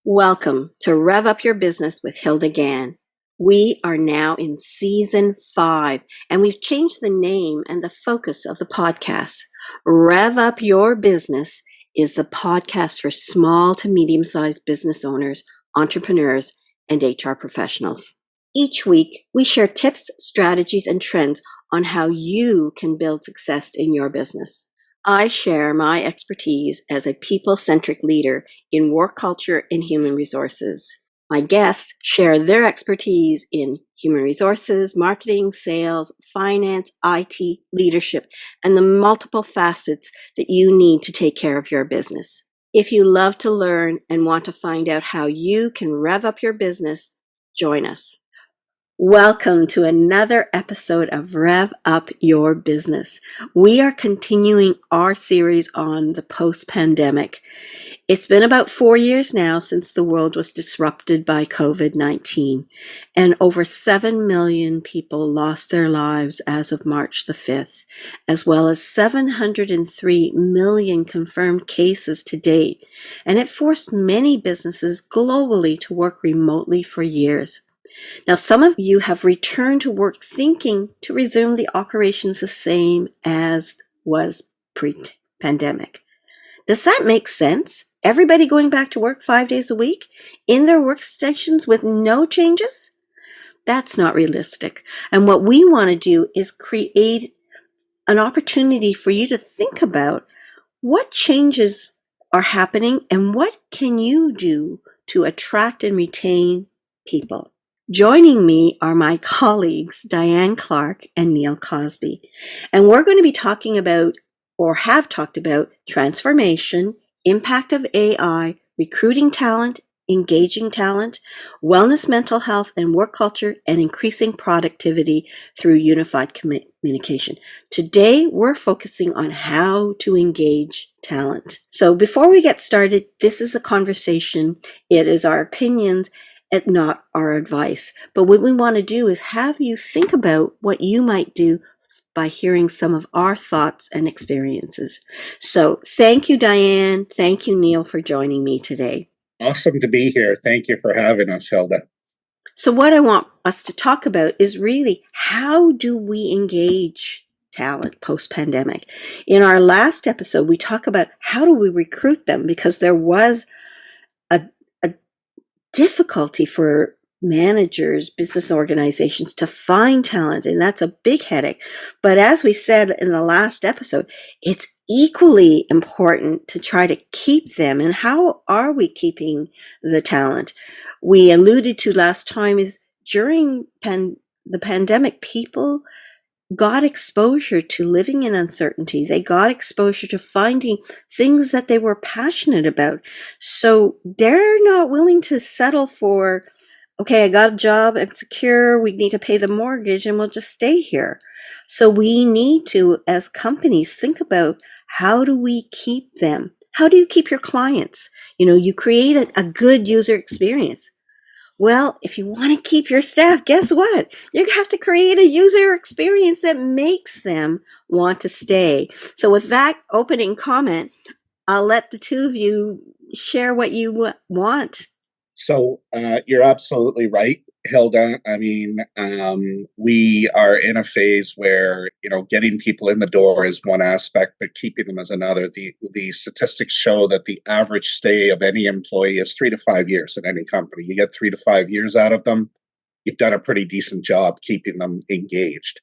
Welcome to Rev Up Your Business with Hilda Gan. We are now in season 5, and we've changed the name and the focus of the podcast. Rev Up Your Business is the podcast for small to medium-sized business owners, entrepreneurs, and HR professionals. Each week, we share tips, strategies, and trends on how you can build success in your business. I share my expertise as a people-centric leader in work culture and human resources. My guests share their expertise in human resources, marketing, sales, finance, IT, leadership, and the multiple facets that you need to take care of your business. If you love to learn and want to find out how you can rev up your business, join us. Welcome to another episode of Rev Up Your Business. We are continuing our series on the post-pandemic. It's been about 4 years now since the world was disrupted by COVID-19, and over 7 million people lost their lives as of March the 5th, as well as 703 million confirmed cases to date, and it forced many businesses globally to work remotely for years. Now, some of you have returned to work thinking to resume the operations the same as was pre-pandemic. Does that make sense? Everybody going back to work 5 days a week in their workstations with no changes? That's not realistic. And what we want to do is create an opportunity for you to think about what changes are happening and what can you do to attract and retain people. Joining me are my colleagues, Dianne Clark and Neil Cosby. And we're going to be talking about, or have talked about, transformation, impact of AI, recruiting talent, engaging talent, wellness, mental health, and work culture, and increasing productivity through unified communication. Today, we're focusing on how to engage talent. So before we get started, this is a conversation. It is our opinions and not our advice. But what we want to do is have you think about what you might do by hearing some of our thoughts and experiences. So thank you, Dianne. Thank you, Neil, for joining me today. Awesome to be here. Thank you for having us, Hilda. So what I want us to talk about is really how do we engage talent post-pandemic? In our last episode, we talk about how do we recruit them, because there was a difficulty for managers, business organizations to find talent, and that's a big headache. But as we said in the last episode, it's equally important to try to keep them. And how are we keeping the talent? We alluded to last time is during the pandemic, people got exposure to living in uncertainty. They got exposure to finding things that they were passionate about. So they're not willing to settle for, okay, I got a job, I'm secure, we need to pay the mortgage, and we'll just stay here. So we need to, as companies, think about how do we keep them? How do you keep your clients? You create a good user experience. Well, if you want to keep your staff, guess what? You have to create a user experience that makes them want to stay. So with that opening comment, I'll let the two of you share what you want. So you're absolutely right, Hilda. I mean, we are in a phase where, getting people in the door is one aspect, but keeping them is another. The statistics show that the average stay of any employee is 3 to 5 years in any company. You get 3 to 5 years out of them, you've done a pretty decent job keeping them engaged.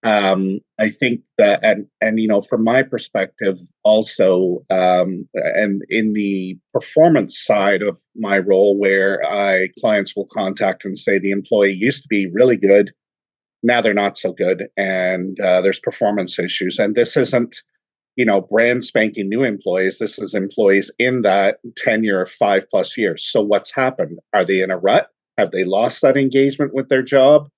I think that, and from my perspective, also, and in the performance side of my role, where clients will contact and say the employee used to be really good, now they're not so good, and there's performance issues. And this isn't, brand spanking new employees. This is employees in that tenure of 5+ years. So what's happened? Are they in a rut? Have they lost that engagement with their job?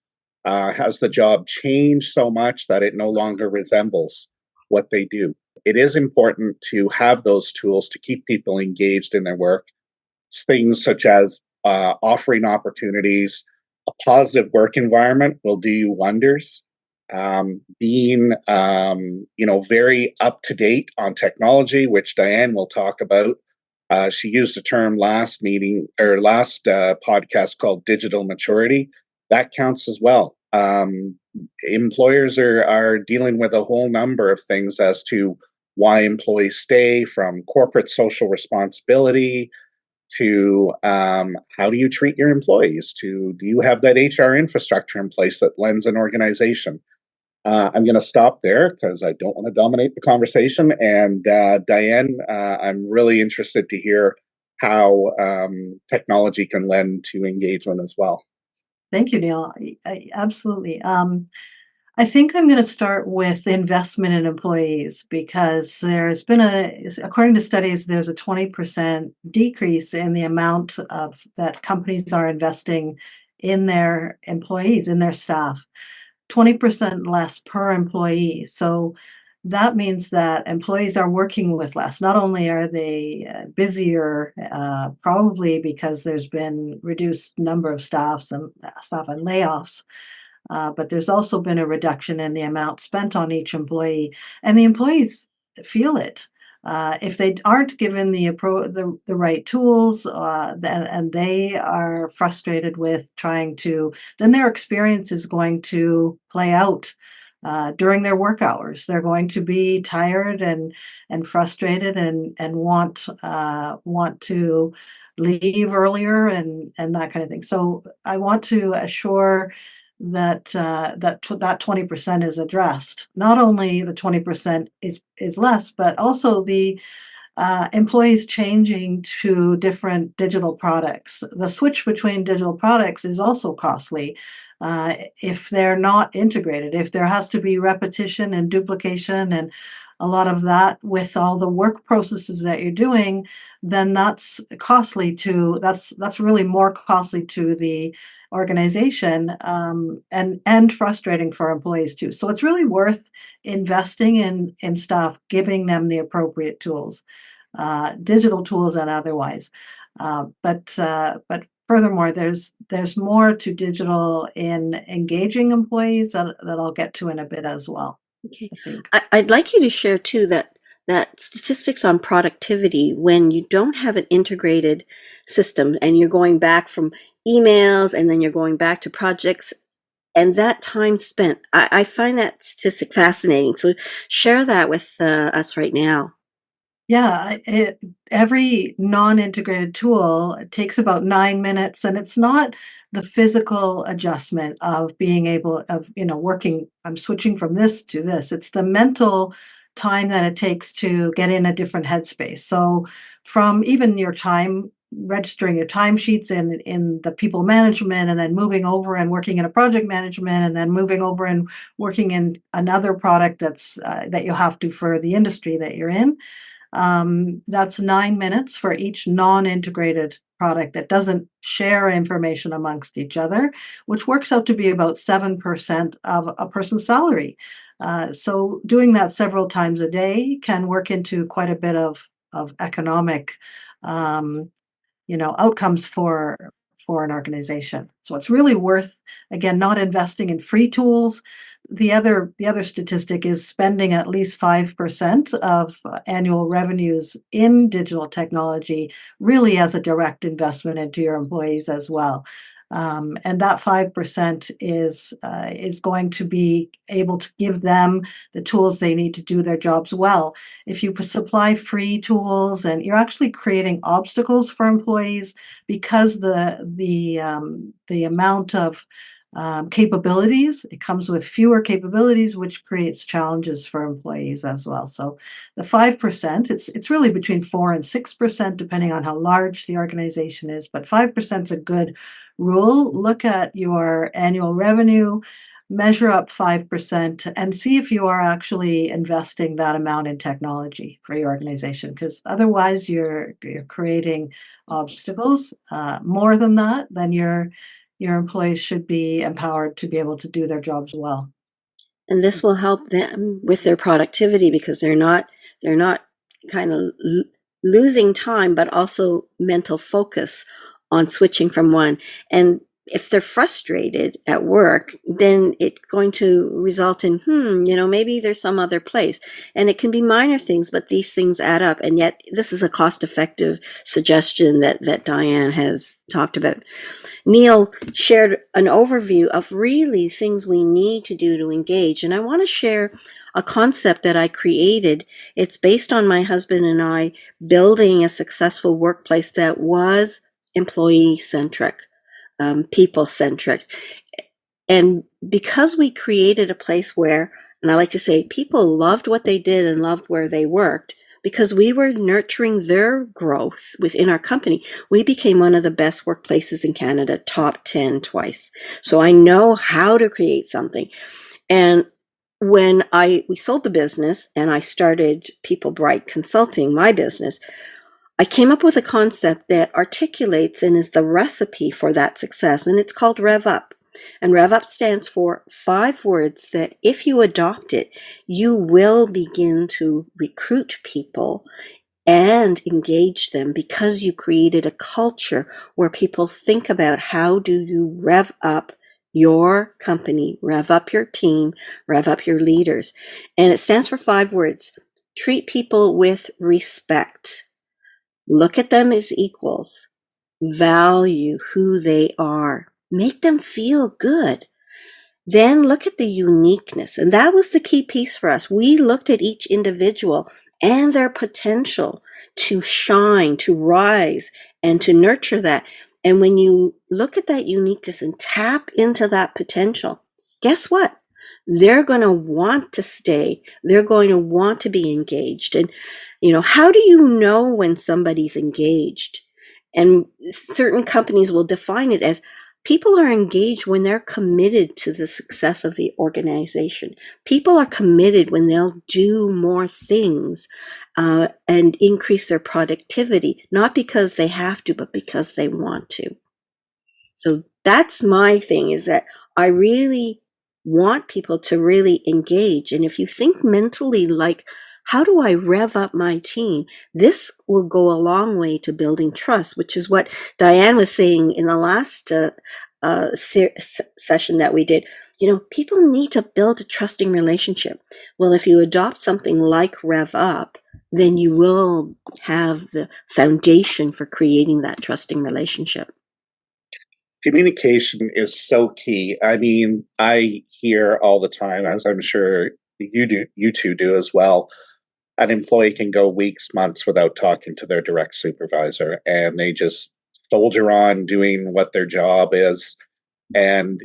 Has the job changed so much that it no longer resembles what they do? It is important to have those tools to keep people engaged in their work. Things such as offering opportunities, a positive work environment will do you wonders. Being, very up to date on technology, which Dianne will talk about, She used a term last meeting or last podcast called digital maturity. That counts as well. Employers are dealing with a whole number of things as to why employees stay, from corporate social responsibility to how do you treat your employees, to do you have that HR infrastructure in place that lends an organization. I'm going to stop there because I don't want to dominate the conversation. And Dianne, I'm really interested to hear how technology can lend to engagement as well. Thank you, Neil. Absolutely. I think I'm going to start with investment in employees because according to studies, there's a 20% decrease in the amount of that companies are investing in their employees, in their staff. 20% less per employee. So that means that employees are working with less. Not only are they busier, probably because there's been reduced number of staff and layoffs, but there's also been a reduction in the amount spent on each employee, and the employees feel it. If they aren't given the right tools, and they are frustrated with trying to, then their experience is going to play out during their work hours. They're going to be tired and frustrated and want to leave earlier and that kind of thing. So I want to assure that 20% is addressed. Not only the 20% is less, but also the employees changing to different digital products. The switch between digital products is also costly. If they're not integrated, if there has to be repetition and duplication and a lot of that with all the work processes that you're doing, then that's costly to that's really more costly to the organization, and frustrating for employees too. So it's really worth investing in staff, giving them the appropriate tools, digital tools and otherwise. But furthermore, there's more to digital in engaging employees that I'll get to in a bit as well. Okay. I think. I'd like you to share too that statistics on productivity, when you don't have an integrated system and you're going back from emails and then you're going back to projects, and that time spent, I find that statistic fascinating. So share that with us right now. Yeah, every non-integrated tool takes about 9 minutes, and it's not the physical adjustment of being able of, working, I'm switching from this to this. It's the mental time that it takes to get in a different headspace. So from even your time registering your timesheets in the people management, and then moving over and working in a project management, and then moving over and working in another product that you have to for the industry that you're in. That's 9 minutes for each non-integrated product that doesn't share information amongst each other, which works out to be about 7% of a person's salary. So doing that several times a day can work into quite a bit of economic um, outcomes for an organization. So it's really worth, again, not investing in free tools. The other statistic is spending at least 5% of annual revenues in digital technology, really as a direct investment into your employees as well. And that 5% is going to be able to give them the tools they need to do their jobs well. If you supply free tools, and you're actually creating obstacles for employees, because the amount of capabilities, it comes with fewer capabilities, which creates challenges for employees as well. So the 5%, it's really between 4 and 6%, depending on how large the organization is, but 5% is a good rule. Look at your annual revenue, measure up 5%, and see if you are actually investing that amount in technology for your organization, because otherwise you're creating obstacles. More than that, then your employees should be empowered to be able to do their jobs well. And this will help them with their productivity because they're not kind of losing time, but also mental focus on switching from one. And if they're frustrated at work, then it's going to result in, maybe there's some other place. And it can be minor things, but these things add up. And yet this is a cost-effective suggestion that Dianne has talked about. Neil shared an overview of really things we need to do to engage. And I want to share a concept that I created. It's based on my husband and I building a successful workplace that was employee-centric, people-centric. And because we created a place where, and I like to say, people loved what they did and loved where they worked, because we were nurturing their growth within our company, we became one of the best workplaces in Canada, top 10 twice. So I know how to create something. And when we sold the business and I started People Bright Consulting, my business, I came up with a concept that articulates and is the recipe for that success, and it's called Rev Up. And Rev Up stands for 5 words that if you adopt it, you will begin to recruit people and engage them, because you created a culture where people think about how do you rev up your company, rev up your team, rev up your leaders. And it stands for 5 words. Treat people with respect. Look at them as equals. Value who they are. Make them feel good. Then look at the uniqueness. And that was the key piece for us. We looked at each individual and their potential to shine, to rise, and to nurture that. And when you look at that uniqueness and tap into that potential, guess what? They're going to want to stay. They're going to want to be engaged. And, how do you know when somebody's engaged? And certain companies will define it as people are engaged when they're committed to the success of the organization. People are committed when they'll do more things and increase their productivity, not because they have to, but because they want to. So that's my thing, is that I really want people to really engage. And if you think mentally like, how do I rev up my team? This will go a long way to building trust, which is what Dianne was saying in the last session that we did. People need to build a trusting relationship. Well, if you adopt something like Rev Up, then you will have the foundation for creating that trusting relationship. Communication is so key. I mean, I hear all the time, as I'm sure you two do as well, an employee can go weeks, months without talking to their direct supervisor, and they just soldier on doing what their job is. And,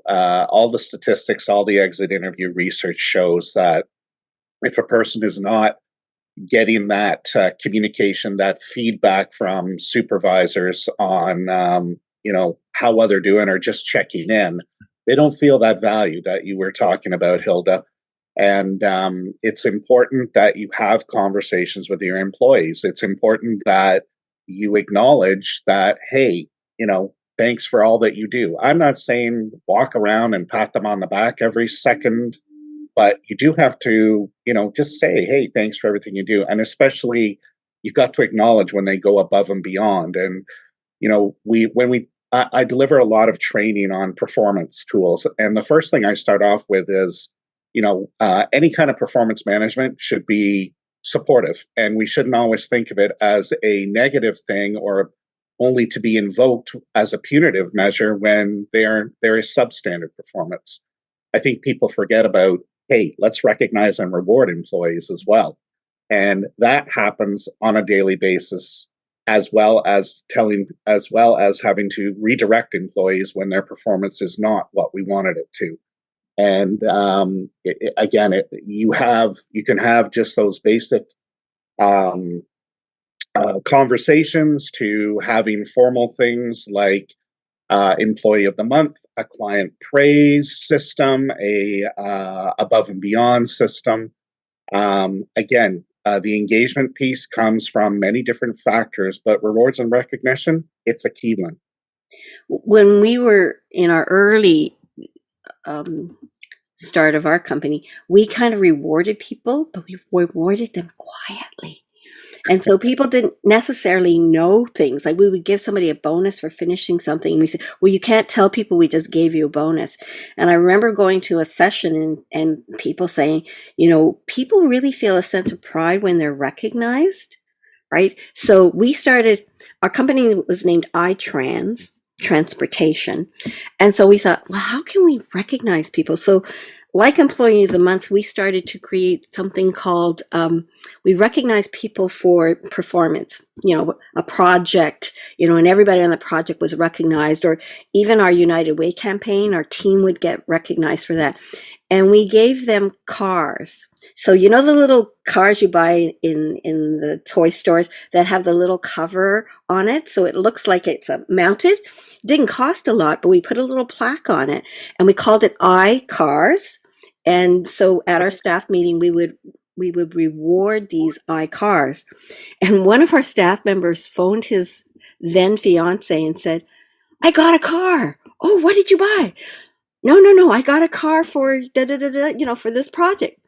all the statistics, all the exit interview research shows that if a person is not getting that communication, that feedback from supervisors on, how well they're doing, or just checking in, they don't feel that value that you were talking about, Hilda. And it's important that you have conversations with your employees. It's important that you acknowledge that, hey, thanks for all that you do. I'm not saying walk around and pat them on the back every second, but you do have to, just say, hey, thanks for everything you do. And especially, you've got to acknowledge when they go above and beyond. And, I deliver a lot of training on performance tools. And the first thing I start off with is, any kind of performance management should be supportive. And we shouldn't always think of it as a negative thing, or only to be invoked as a punitive measure when there is substandard performance. I think people forget about, hey, let's recognize and reward employees as well. And that happens on a daily basis, as well as having to redirect employees when their performance is not what we wanted it to. And you can have just those basic conversations, to having formal things like employee of the month, a client praise system, a above and beyond system. The engagement piece comes from many different factors, but rewards and recognition, it's a key one. When we were in our early start of our company, we kind of rewarded people, but we rewarded them quietly. And so people didn't necessarily know things. Like we would give somebody a bonus for finishing something. And we said, well, you can't tell people we just gave you a bonus. And I remember going to a session and people saying, people really feel a sense of pride when they're recognized, right? So we started, our company was named iTrans, transportation. And so we thought, well, how can we recognize people? So like Employee of the Month, we started to create something called, we recognize people for performance, a project, and everybody on the project was recognized, or even our United Way campaign, our team would get recognized for that. And we gave them cars. So the little cars you buy in the toy stores that have the little cover on it, so it looks like it's mounted. It didn't cost a lot, but we put a little plaque on it, and we called it iCars. And so at our staff meeting, we would reward these iCars. And one of our staff members phoned his then fiance and said, "I got a car." "Oh, what did you buy?" No, I got a car for for this project.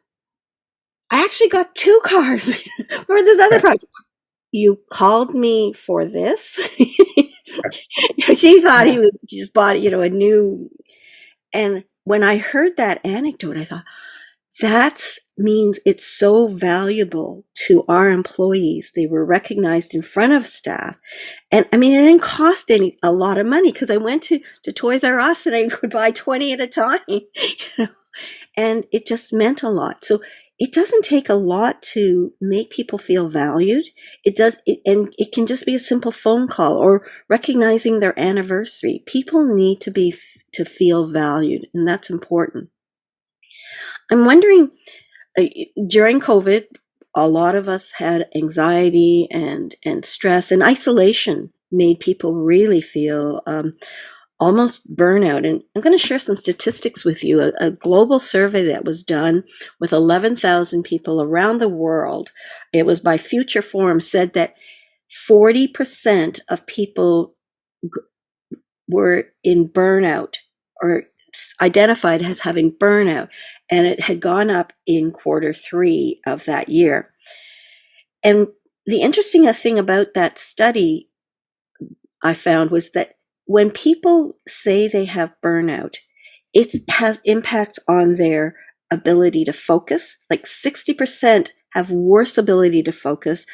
"I actually got 2 cars for this other project." "You called me for this?" She thought he would just bought, a new. And when I heard that anecdote, I thought, that means it's so valuable to our employees. They were recognized in front of staff. And I mean, it didn't cost a lot of money, because I went to Toys R Us and I would buy 20 at a time, and it just meant a lot. So it doesn't take a lot to make people feel valued. And it can just be a simple phone call or recognizing their anniversary. People need to feel valued, and that's important. I'm wondering, during COVID, a lot of us had anxiety and stress, and isolation made people really feel almost burnout. And I'm going to share some statistics with you. A global survey that was done with 11,000 people around the world, it was by Future Forum, said that 40% of people were in burnout, or identified as having burnout, and it had gone up in Q3 of that year. And the interesting thing about that study I found was that when people say they have burnout, it has impacts on their ability to focus. Like 60% have worse ability to focus.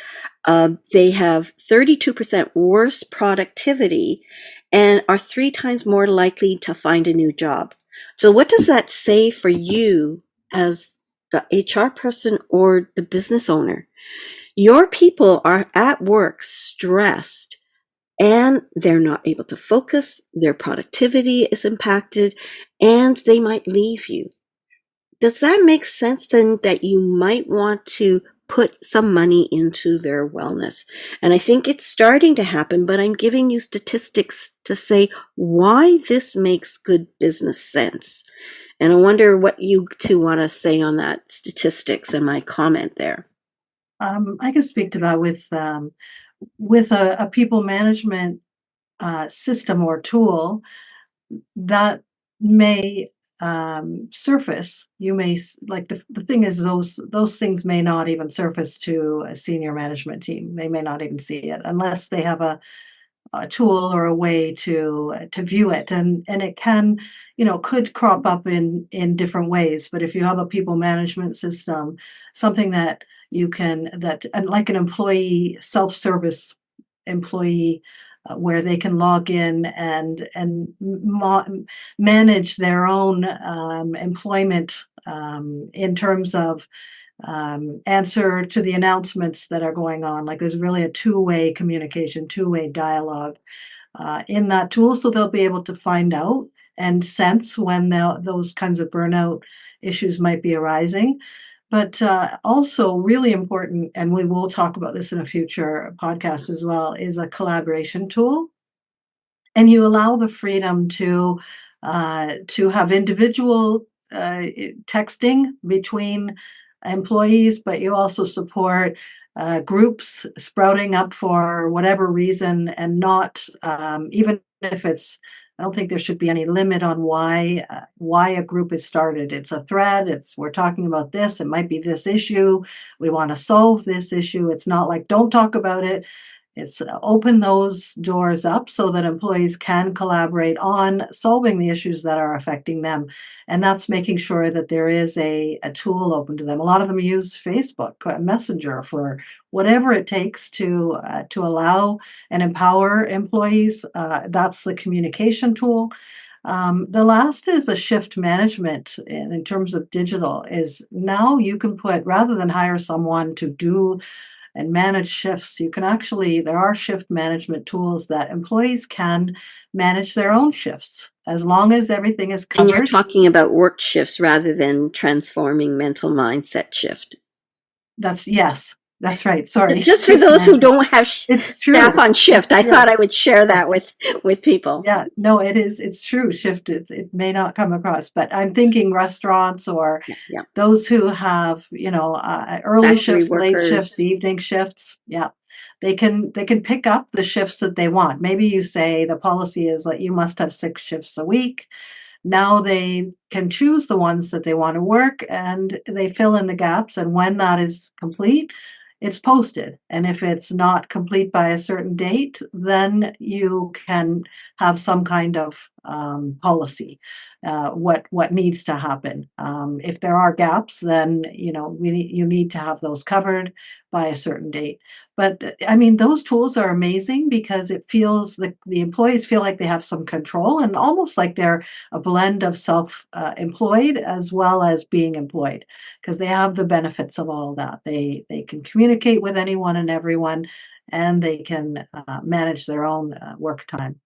They have 32% worse productivity and are 3 times more likely to find a new job. So what does that say for you as the HR person or the business owner? Your people are at work stressed, and they're not able to focus, their productivity is impacted, and they might leave you. Does that make sense then, that you might want to put some money into their wellness? And I think it's starting to happen, but I'm giving you statistics to say why this makes good business sense. And I wonder what you two want to say on that statistics and my comment there. I can speak to that with a people management system or tool that may surface. You may like the thing is, those things may not even surface to a senior management team. They may not even see it unless they have a tool or a way to view it, and it can, could crop up in different ways. But if you have a people management system, something that you can, that, and like an employee self-service employee, where they can log in and manage their own employment, in terms of answer to the announcements that are going on. Like there's really a two-way communication, two-way dialogue in that tool. So they'll be able to find out and sense when those kinds of burnout issues might be arising. But also really important, and we will talk about this in a future podcast as well, is a collaboration tool. And you allow the freedom to have individual texting between employees, but you also support groups sprouting up for whatever reason, and not even if it's don't think there should be any limit on why a group is started. It's a thread. We're talking about this. It might be this issue. We want to solve this issue. It's not like don't talk about it. It's open those doors up so that employees can collaborate on solving the issues that are affecting them. And that's making sure that there is a tool open to them. A lot of them use Facebook Messenger for whatever it takes to allow and empower employees. That's the communication tool. The last is a shift management in terms of digital is now you can put, rather than hire someone to do and manage shifts, there are shift management tools that employees can manage their own shifts as long as everything is And you're covered. talking about work shifts rather than transforming mental mindset shift. Yes, that's right. Sorry. Just for those who don't have It's staff true. on shift, It's I true. thought I would share that with people. Yeah, no, it's true. Shift, it may not come across, but I'm thinking restaurants or Yeah. those who have, early Factory shifts, late workers. shifts, evening shifts. Yeah. They can pick up the shifts that they want. Maybe you say the policy is that you must have 6 shifts a week. Now they can choose the ones that they want to work and they fill in the gaps. And when that is complete, it's posted. And if it's not complete by a certain date, then you can have some kind of policy, what needs to happen. If there are gaps, then you need to have those covered by a certain date. But I mean, those tools are amazing because it feels the employees feel like they have some control and almost like they're a blend of self-employed as well as being employed because they have the benefits of all that. They can communicate with anyone and everyone, and they can manage their own work time.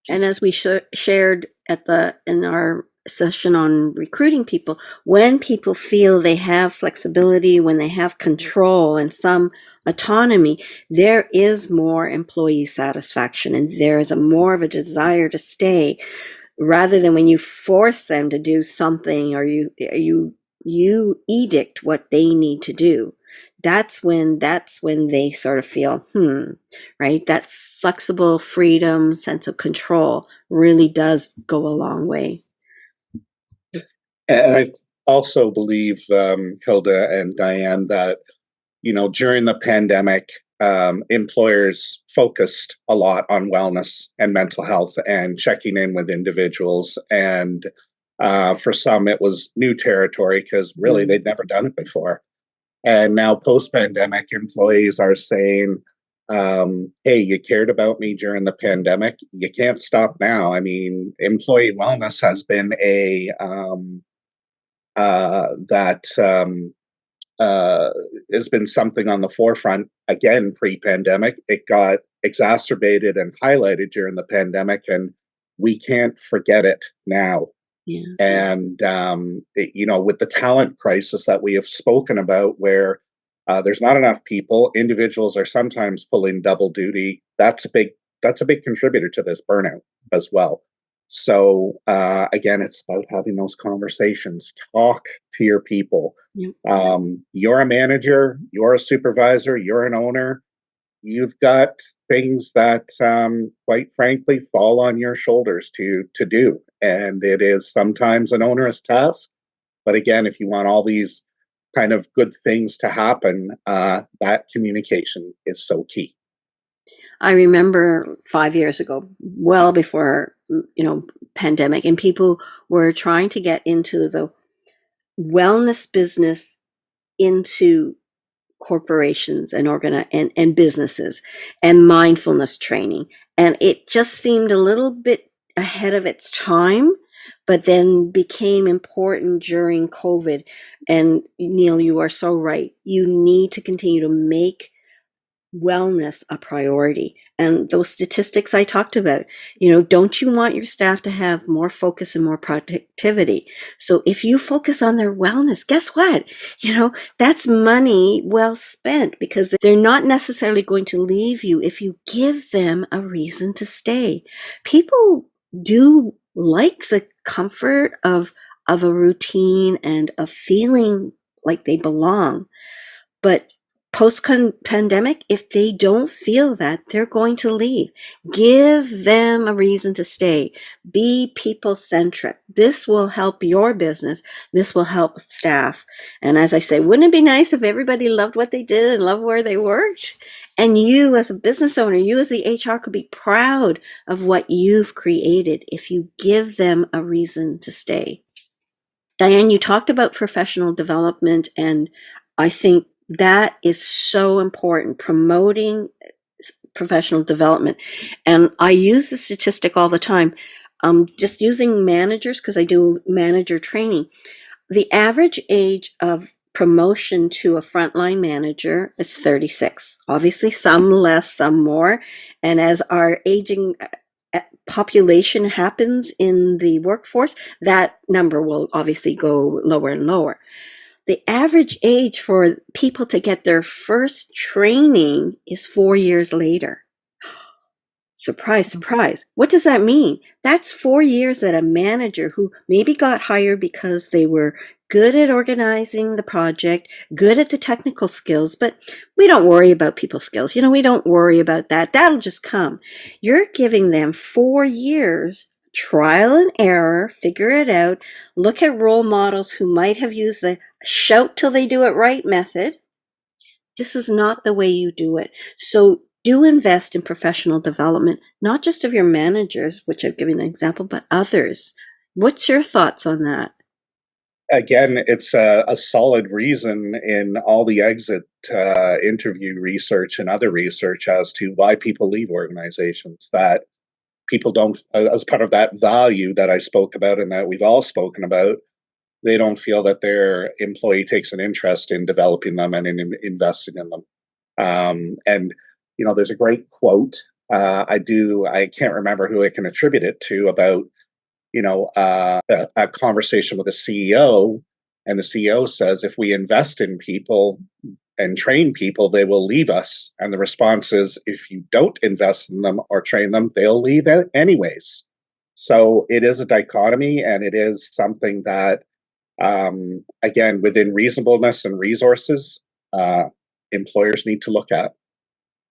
And as we shared in our session on recruiting people, when people feel they have flexibility, when they have control and some autonomy, there is more employee satisfaction and there is more of a desire to stay, rather than when you force them to do something or you edict what they need to do. That's when they sort of feel, right? That flexible freedom, sense of control really does go a long way. And I also believe, Hilda and Diane, that during the pandemic, employers focused a lot on wellness and mental health and checking in with individuals. And for some, it was new territory because really they'd never done it before. And now post-pandemic, employees are saying, hey, you cared about me during the pandemic. You can't stop now. I mean, employee wellness has been has been something on the forefront again pre-pandemic. It got exacerbated and highlighted during the pandemic, and we can't forget it now. Yeah. And with the talent crisis that we have spoken about, where there's not enough people, individuals are sometimes pulling double duty. That's a big contributor to this burnout as well. So again, it's about having those conversations. Talk to your people. Yeah. You're a manager, you're a supervisor, you're an owner. You've got things that, quite frankly, fall on your shoulders to do, and it is sometimes an onerous task. But again, if you want all these kind of good things to happen, that communication is so key. I remember 5 years ago, well before, pandemic, and people were trying to get into the wellness business into corporations and businesses and mindfulness training. And it just seemed a little bit ahead of its time, but then became important during COVID. And Neil, you are so right. You need to continue to make wellness a priority. And those statistics I talked about, don't you want your staff to have more focus and more productivity? So if you focus on their wellness, guess what? That's money well spent, because they're not necessarily going to leave you if you give them a reason to stay. People do like the comfort of a routine and of feeling like they belong, but Post-pandemic, if they don't feel that, they're going to leave. Give them a reason to stay. Be people-centric. This will help your business. This will help staff. And as I say, wouldn't it be nice if everybody loved what they did and loved where they worked? And you as a business owner, you as the HR could be proud of what you've created if you give them a reason to stay. Dianne, you talked about professional development, and I think that is so important, promoting professional development. And I use the statistic all the time, just using managers, because I do manager training. The average age of promotion to a frontline manager is 36. Obviously, some less, some more. And as our aging population happens in the workforce, that number will obviously go lower and lower. The average age for people to get their first training is 4 years later. Surprise, surprise. What does that mean? That's 4 years that a manager who maybe got hired because they were good at organizing the project, good at the technical skills, but we don't worry about people skills. We don't worry about that. That'll just come. You're giving them 4 years, trial and error, figure it out, look at role models who might have used the shout till they do it right method. This is not the way you do it. So do invest in professional development, not just of your managers, which I've given an example, but others. What's your thoughts on that? Again, it's a solid reason in all the exit interview research and other research as to why people leave organizations, that people don't, as part of that value that I spoke about and that we've all spoken about, they don't feel that their employee takes an interest in developing them and in investing in them. And there's a great quote. I can't remember who I can attribute it to about a conversation with a CEO, and the CEO says, if we invest in people and train people, they will leave us. And the response is, if you don't invest in them or train them, they'll leave anyways. So it is a dichotomy, and it is something that, again, within reasonableness and resources, employers need to look at.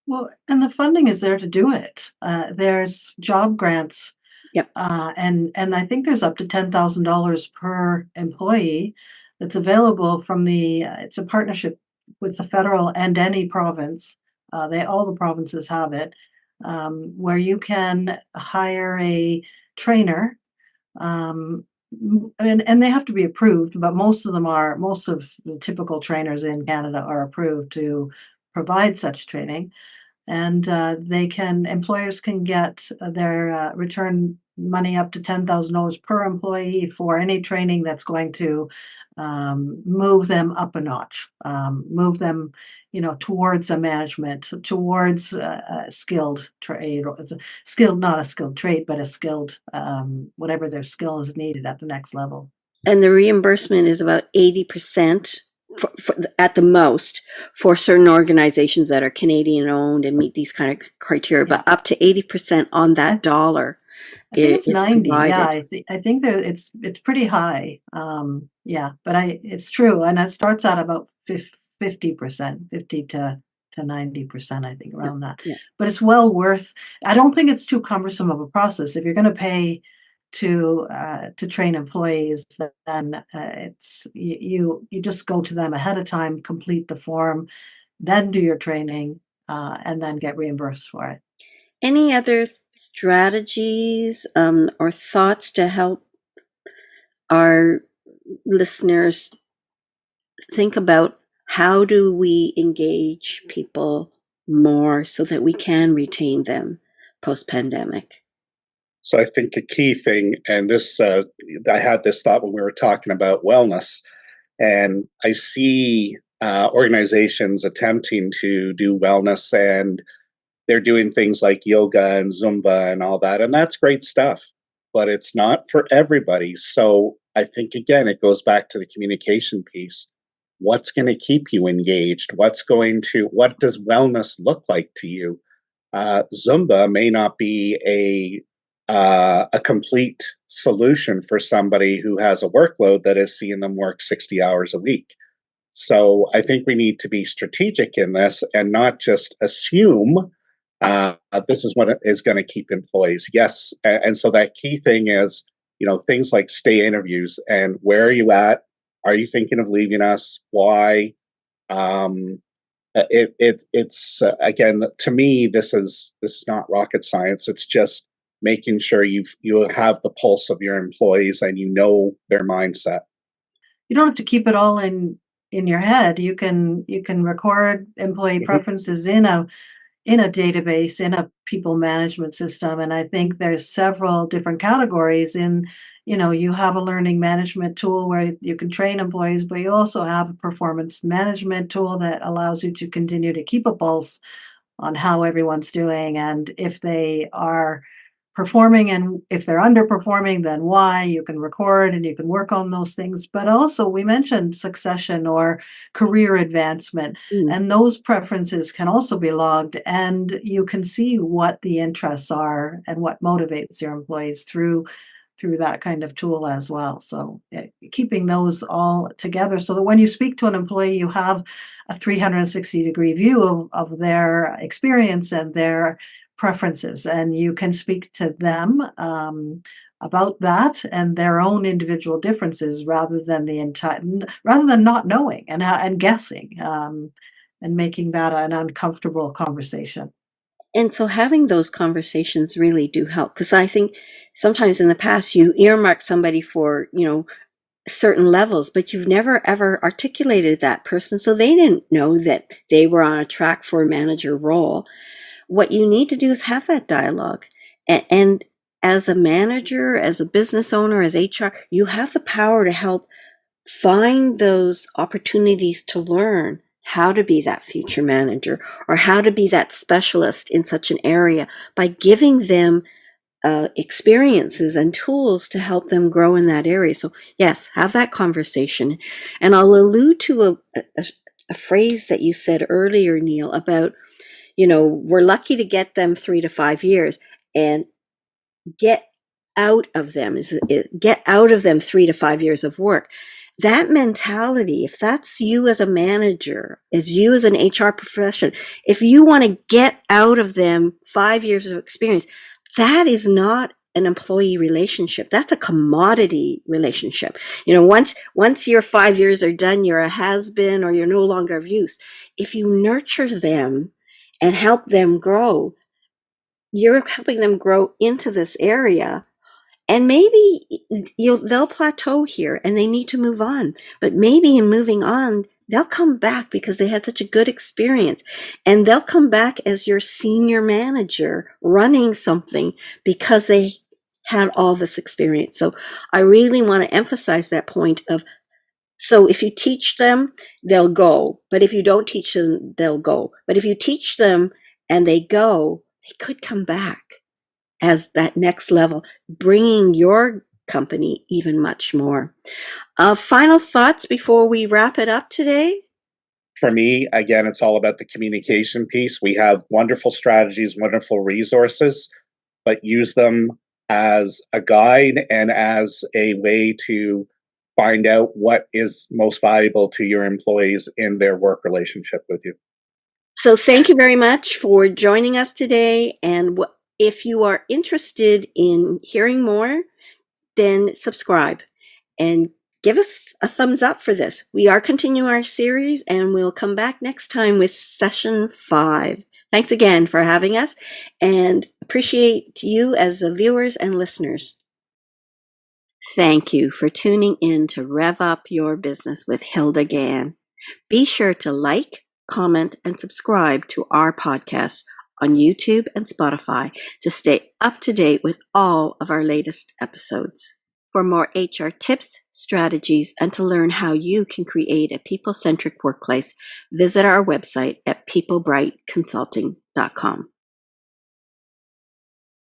Well, and the funding is there to do it. There's job grants. Yep. And I think there's up to $10,000 per employee that's available from it's a partnership with the federal and any province. All the provinces have it, where you can hire a trainer, and they have to be approved, but most of the typical trainers in Canada are approved to provide such training. And employers can get their return money up to $10,000 per employee for any training that's going to move them up a notch, move them, towards a management, towards a skilled trade, or not a skilled trade, but a skilled, whatever their skill is needed at the next level. And the reimbursement is about 80%. At the most, for certain organizations that are Canadian owned and meet these kind of criteria, but up to 80% on that dollar. I think it's 90. Provided. Yeah, I think that it's pretty high. Yeah, but it's true, and it starts at about 50%, 50 to 90%, I think, around that. Yeah. But it's well worth. I don't think it's too cumbersome of a process. If you're going to pay to train employees, then it's you just go to them ahead of time, complete the form, then do your training, and then get reimbursed for it. Any other strategies or thoughts to help our listeners think about how do we engage people more so that we can retain them post-pandemic? So I think a key thing, and this, I had this thought when we were talking about wellness, and I see organizations attempting to do wellness, and they're doing things like yoga and Zumba and all that, and that's great stuff, but it's not for everybody. So I think, again, it goes back to the communication piece. What's going to keep you engaged? What does wellness look like to you? Zumba may not be a complete solution for somebody who has a workload that is seeing them work 60 hours a week. So I think we need to be strategic in this and not just assume this is what is going to keep employees. Yes, and so that key thing is, things like stay interviews and where are you at? Are you thinking of leaving us? Why? Um, it's again, to me, this is not rocket science. It's just making sure you have the pulse of your employees and their mindset. You don't have to keep it all in your head. You can record employee Mhm. preferences in a database, in a people management system. And I think there's several different categories you have a learning management tool where you can train employees, but you also have a performance management tool that allows you to continue to keep a pulse on how everyone's doing and if they are performing, and if they're underperforming, then why. You can record and you can work on those things. But also, we mentioned succession or career advancement, Mm. and those preferences can also be logged, and you can see what the interests are and what motivates your employees through that kind of tool as well. So keeping those all together so that when you speak to an employee, you have a 360-degree view of their experience and their preferences, and you can speak to them about that and their own individual differences rather than rather than not knowing and guessing, and making that an uncomfortable conversation. And so having those conversations really do help, because I think sometimes in the past you earmark somebody for, certain levels, but you've never ever articulated that person. So they didn't know that they were on a track for a manager role. What you need to do is have that dialogue. And as a manager, as a business owner, as HR, you have the power to help find those opportunities to learn how to be that future manager or how to be that specialist in such an area by giving them experiences and tools to help them grow in that area. So yes, have that conversation. And I'll allude to a phrase that you said earlier, Neil, about, we're lucky to get them 3 to 5 years, and get out of them get out of them 3 to 5 years of work. That mentality, if that's you as a manager, as you as an HR profession, if you want to get out of them 5 years of experience, that is not an employee relationship. That's a commodity relationship. Once your 5 years are done, you're a has-been or you're no longer of use. If you nurture them and help them grow, you're helping them grow into this area, and maybe they'll plateau here and they need to move on, but maybe in moving on they'll come back because they had such a good experience, and they'll come back as your senior manager running something because they had all this experience. So I really want to emphasize that point of, so if you teach them, they'll go. But if you don't teach them, they'll go. But if you teach them and they go, they could come back as that next level, bringing your company even much more. Final thoughts before we wrap it up today? For me, again, it's all about the communication piece. We have wonderful strategies, wonderful resources, but use them as a guide and as a way to find out what is most valuable to your employees in their work relationship with you. So thank you very much for joining us today. And if you are interested in hearing more, then subscribe and give us a thumbs up for this. We are continuing our series, and we'll come back next time with session 5. Thanks again for having us, and appreciate you as the viewers and listeners. Thank you for tuning in to Rev Up Your Business with Hilda Gan. Be sure to like, comment, and subscribe to our podcast on YouTube and Spotify to stay up to date with all of our latest episodes. For more HR tips, strategies, and to learn how you can create a people-centric workplace, visit our website at peoplebrightconsulting.com.